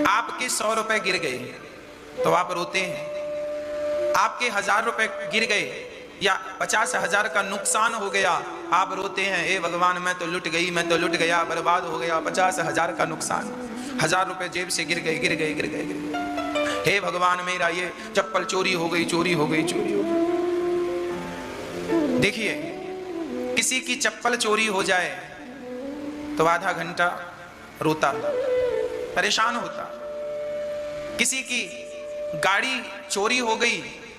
आपके 100 रुपए गिर गए तो आप रोते हैं, आपके 1000 रुपए गिर गए या 50,000 का नुकसान हो गया, आप रोते हैं, हे भगवान मैं तो लुट गई, मैं तो लुट गया, बर्बाद हो गया, 50,000 का नुकसान, 1000 रुपए जेब से गिर गए गिर गए गिर गए गिर गए। हे भगवान मेरा ये चप्पल चोरी हो गई चोरी हो गई चोरी हो गई। देखिए, किसी की चप्पल चोरी हो जाए तो आधा घंटा रोता, परेशान होता। किसी की गाड़ी चोरी हो गई,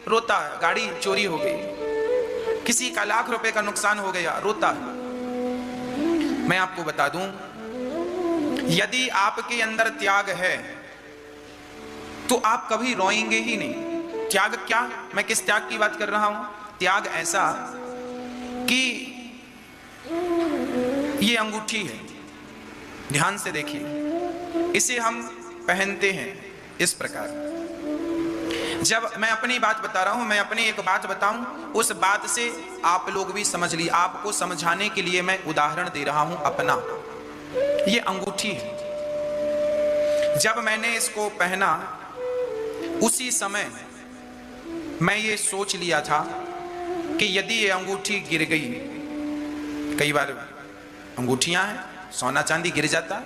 रोता, गाड़ी चोरी हो गई। किसी का लाख रुपए का नुकसान हो गया, रोता। मैं आपको बता दूं, यदि आपके अंदर त्याग है तो आप कभी रोएंगे ही नहीं। त्याग क्या, मैं किस त्याग की बात कर रहा हूं? त्याग ऐसा कि ये अंगूठी है, ध्यान से देखिए, इसे हम पहनते हैं इस प्रकार। जब मैं अपनी बात बता रहा हूं, मैं अपनी एक बात बताऊं, उस बात से आप लोग भी समझ ली। आपको समझाने के लिए मैं उदाहरण दे रहा हूं अपना। ये अंगूठी है, जब मैंने इसको पहना उसी समय मैं ये सोच लिया था कि यदि ये अंगूठी गिर गई, कई बार अंगूठियां हैं, सोना चांदी गिर जाता,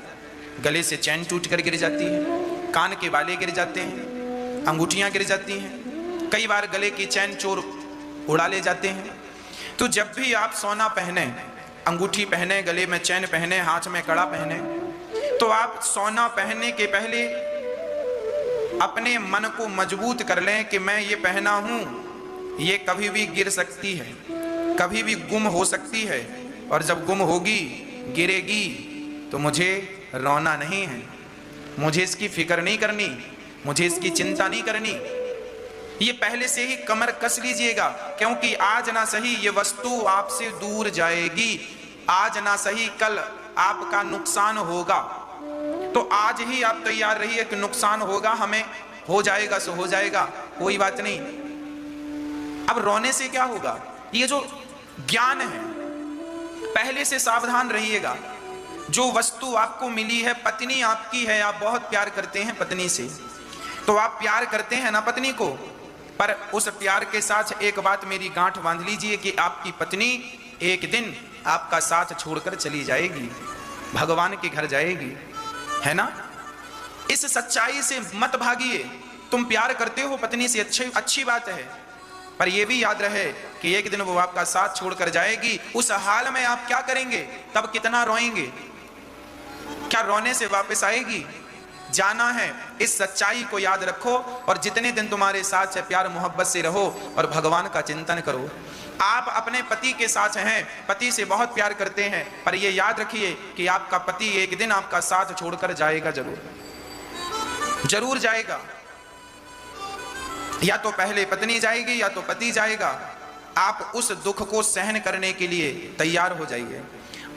गले से चैन टूट कर गिर जाती है, कान के बाले गिर जाते हैं, अंगूठियां गिर जाती हैं, कई बार गले की चैन चोर उड़ा ले जाते हैं। तो जब भी आप सोना पहने, अंगूठी पहने, गले में चैन पहने, हाथ में कड़ा पहने, तो आप सोना पहनने के पहले अपने मन को मजबूत कर लें कि मैं ये पहना हूं, ये कभी भी गिर सकती है, कभी भी गुम हो सकती है, और जब गुम होगी, गिरेगी, तो मुझे रोना नहीं है, मुझे इसकी फिक्र नहीं करनी, मुझे इसकी चिंता नहीं करनी। ये पहले से ही कमर कस लीजिएगा, क्योंकि आज ना सही ये वस्तु आपसे दूर जाएगी, आज ना सही कल आपका नुकसान होगा। तो आज ही आप तैयार रहिए कि नुकसान होगा, हमें हो जाएगा सो हो जाएगा, कोई बात नहीं। अब रोने से क्या होगा? ये जो ज्ञान है, पहले से सावधान रहिएगा। जो वस्तु आपको मिली है, पत्नी आपकी है, आप बहुत प्यार करते हैं पत्नी से, तो आप प्यार करते हैं ना पत्नी को, पर उस प्यार के साथ एक बात मेरी गांठ बांध लीजिए कि आपकी पत्नी एक दिन आपका साथ छोड़कर चली जाएगी, भगवान के घर जाएगी, है ना? इस सच्चाई से मत भागिए। तुम प्यार करते हो पत्नी से, अच्छी बात है, पर यह भी याद रहे कि एक दिन वो आपका साथ छोड़कर जाएगी। उस हाल में आप क्या करेंगे? तब कितना रोएंगे? क्या रोने से वापस आएगी? जाना है, इस सच्चाई को याद रखो, और जितने दिन तुम्हारे साथ है प्यार मोहब्बत से रहो और भगवान का चिंतन करो। आप अपने पति के साथ हैं, पति से बहुत प्यार करते हैं, पर यह याद रखिए कि आपका पति एक दिन आपका साथ छोड़कर जाएगा, जरूर जरूर जाएगा। या तो पहले पत्नी जाएगी या तो पति जाएगा। आप उस दुख को सहन करने के लिए तैयार हो जाइए।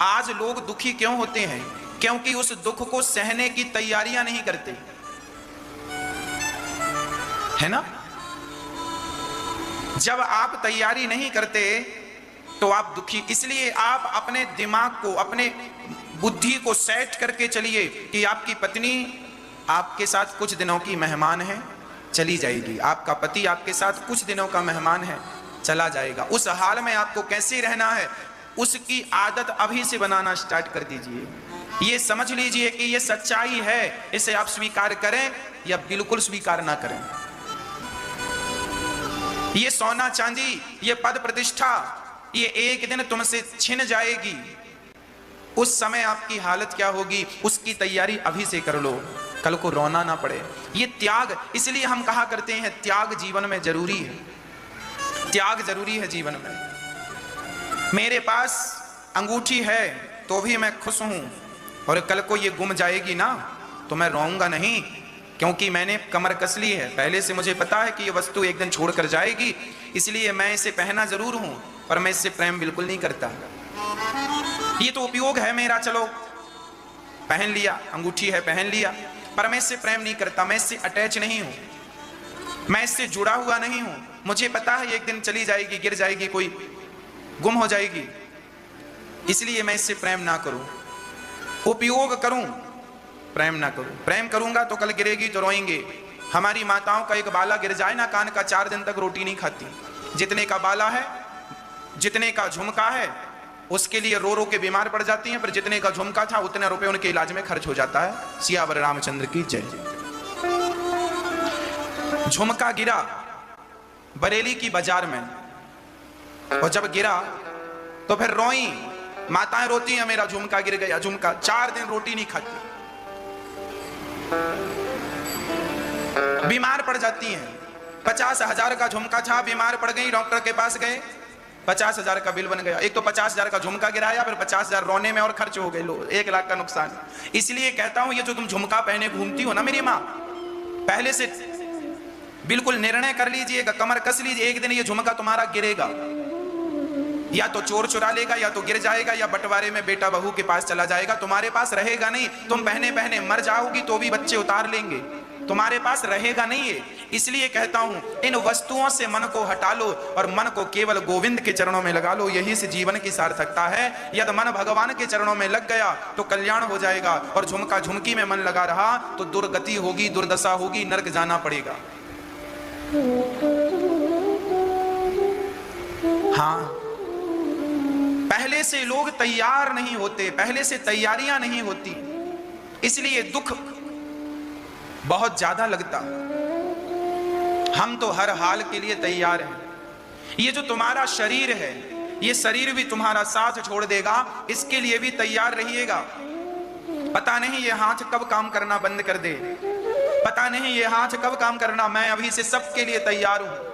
आज लोग दुखी क्यों होते हैं? क्योंकि उस दुख को सहने की तैयारियां नहीं करते, है ना? जब आप तैयारी नहीं करते तो आप दुखी। इसलिए आप अपने दिमाग को, अपने बुद्धि को सेट करके चलिए कि आपकी पत्नी आपके साथ कुछ दिनों की मेहमान है, चली जाएगी। आपका पति आपके साथ कुछ दिनों का मेहमान है, चला जाएगा। उस हाल में आपको कैसे रहना है, उसकी आदत अभी से बनाना स्टार्ट कर दीजिए। ये समझ लीजिए कि ये सच्चाई है, इसे आप स्वीकार करें या बिल्कुल स्वीकार ना करें। ये सोना चांदी, ये पद प्रतिष्ठा, ये एक दिन तुमसे छिन जाएगी। उस समय आपकी हालत क्या होगी, उसकी तैयारी अभी से कर लो, कल को रोना ना पड़े। ये त्याग, इसलिए हम कहा करते हैं त्याग जीवन में जरूरी है, त्याग जरूरी है जीवन में। मेरे पास अंगूठी है तो भी मैं खुश हूं, और कल को ये गुम जाएगी ना तो मैं रोऊंगा नहीं, क्योंकि मैंने कमर कस ली है। पहले से मुझे पता है कि ये वस्तु एक दिन छोड़कर जाएगी, इसलिए मैं इसे पहना जरूर हूं, पर मैं इससे प्रेम बिल्कुल नहीं करता। ये तो उपयोग है मेरा, चलो पहन लिया, अंगूठी है पहन लिया, पर मैं इससे प्रेम नहीं करता, मैं इससे अटैच नहीं हूं, मैं इससे जुड़ा हुआ नहीं हूं। मुझे पता है एक दिन चली जाएगी, गिर जाएगी, कोई गुम हो जाएगी, इसलिए मैं इससे प्रेम ना करूं, उपयोग करूं। प्रेम ना करो। प्रेम करूंगा तो कल गिरेगी तो रोएंगे। हमारी माताओं का एक बाला गिर जाए ना कान का, 4 दिन तक रोटी नहीं खाती। जितने का बाला है, जितने का झुमका है, उसके लिए रो रो के बीमार पड़ जाती हैं, पर जितने का झुमका था उतने रुपए उनके इलाज में खर्च हो जाता है। सियावर रामचंद्र की जय। झुमका गिरा बरेली की बाजार में, और जब गिरा तो फिर रोई। माताएं रोती हैं, मेरा झुमका गिर गया। झुमका 4 दिन रोटी नहीं खाती, बीमार पड़ जाती हैं। 50,000 का झुमका था, बीमार पड़ गई, डॉक्टर के पास गए, 50,000 का बिल बन गया। एक तो 50,000 का झुमका गिराया, फिर 50,000 रोने में और खर्च हो गए। लो 1 लाख का नुकसान। इसलिए कहता हूं, ये जो तुम झुमका पहने घूमती हो ना मेरी माँ, पहले से बिल्कुल निर्णय कर लीजिएगा, कमर कस लीजिए, एक दिन ये झुमका तुम्हारा गिरेगा। या तो चोर चुरा लेगा, या तो गिर जाएगा, या बंटवारे में बेटा बहू के पास चला जाएगा, तुम्हारे पास रहेगा नहीं। तुम पहने पहने मर जाओगी तो भी बच्चे उतार लेंगे, तुम्हारे पास रहेगा नहीं है। इसलिए कहता हूं, इन वस्तुओं से मन को हटा लो और मन को केवल गोविंद के चरणों में लगा लो। यही से जीवन की सार्थकता है। यदि मन भगवान के चरणों में लग गया तो कल्याण हो जाएगा, और झुमका झुमकी में मन लगा रहा तो दुर्गति होगी, दुर्दशा होगी, नरक जाना पड़ेगा। हाँ, पहले से लोग तैयार नहीं होते, पहले से तैयारियां नहीं होती, इसलिए दुख बहुत ज्यादा लगता। हम तो हर हाल के लिए तैयार हैं। ये जो तुम्हारा शरीर है, ये शरीर भी तुम्हारा साथ छोड़ देगा, इसके लिए भी तैयार रहिएगा। पता नहीं ये हाथ कब काम करना बंद कर दे, पता नहीं ये हाथ कब काम करना। मैं अभी से सबके लिए तैयार हूं।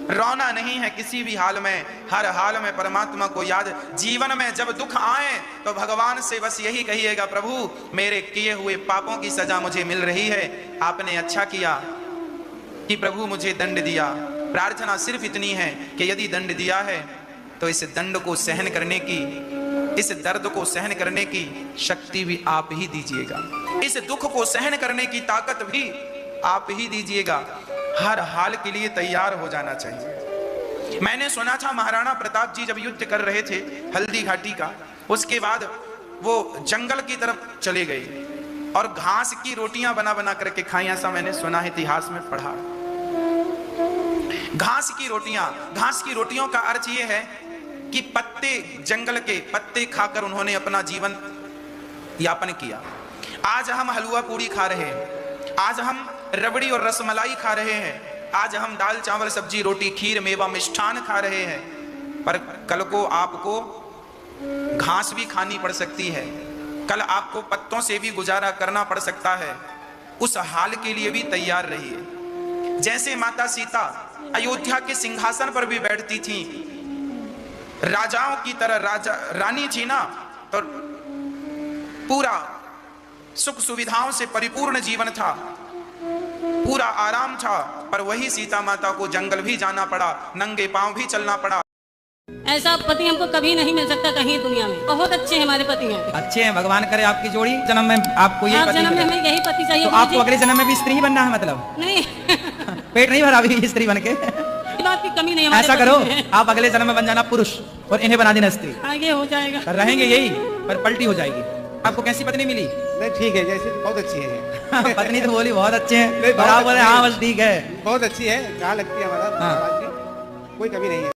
रोना नहीं है किसी भी हाल में, हर हाल में परमात्मा को याद। जीवन में जब दुख आए तो भगवान से बस यही कहिएगा, प्रभु मेरे किए हुए पापों की सजा मुझे मिल रही है, आपने अच्छा किया कि प्रभु मुझे दंड दिया। प्रार्थना सिर्फ इतनी है कि यदि दंड दिया है तो इस दंड को सहन करने की, इस दर्द को सहन करने की शक्ति भी आप ही दीजिएगा, इस दुख को सहन करने की ताकत भी आप ही दीजिएगा। हर हाल के लिए तैयार हो जाना चाहिए। मैंने सुना था महाराणा प्रताप जी जब युद्ध कर रहे थे हल्दी घाटी का, उसके बाद वो जंगल की तरफ चले गए और घास की रोटियां बना बना करके खाई। ऐसा मैंने सुना है, इतिहास में पढ़ा। घास की रोटियों का अर्थ ये है कि पत्ते, जंगल के पत्ते खाकर उन्होंने अपना जीवन यापन किया। आज हम हलवा पूरी खा रहे हैं, आज हम रबड़ी और रसमलाई खा रहे हैं, आज हम दाल चावल सब्जी रोटी खीर मेवा मिष्ठान खा रहे हैं, पर कल को आपको घास भी खानी पड़ सकती है, कल आपको पत्तों से भी गुजारा करना पड़ सकता है। उस हाल के लिए भी तैयार रहिए। जैसे माता सीता अयोध्या के सिंहासन पर भी बैठती थी, राजाओं की तरह रानी थी ना, तो पूरा सुख सुविधाओं से परिपूर्ण जीवन था, पूरा आराम था, पर वही सीता माता को जंगल भी जाना पड़ा, नंगे पांव भी चलना पड़ा। ऐसा पति हमको कभी नहीं मिल सकता कहीं दुनिया में। बहुत अच्छे हैं हमारे पति हैं, अच्छे हैं, भगवान करे आपकी जोड़ी जन्म में आपको ये पति जन्म में हमें यही पति चाहिए। तो आपको अगले जन्म में भी स्त्री बनना है, मतलब नहीं पेट नहीं भरा अभी स्त्री बन के? बात की कमी नहीं। ऐसा करो, आप अगले जन्म में बन जाना पुरुष और इन्हें बना देना स्त्री। आगे हो जाएगा, रहेंगे यही पर पलटी हो जाएगी। आपको कैसी पत्नी मिली? नहीं ठीक है, जैसे बहुत अच्छी है। पत्नी तो बोली बहुत अच्छे हैं, बराबर है। हाँ बस ठीक है, बहुत अच्छी है, कहाँ लगती है हमारा, कोई कमी नहीं है।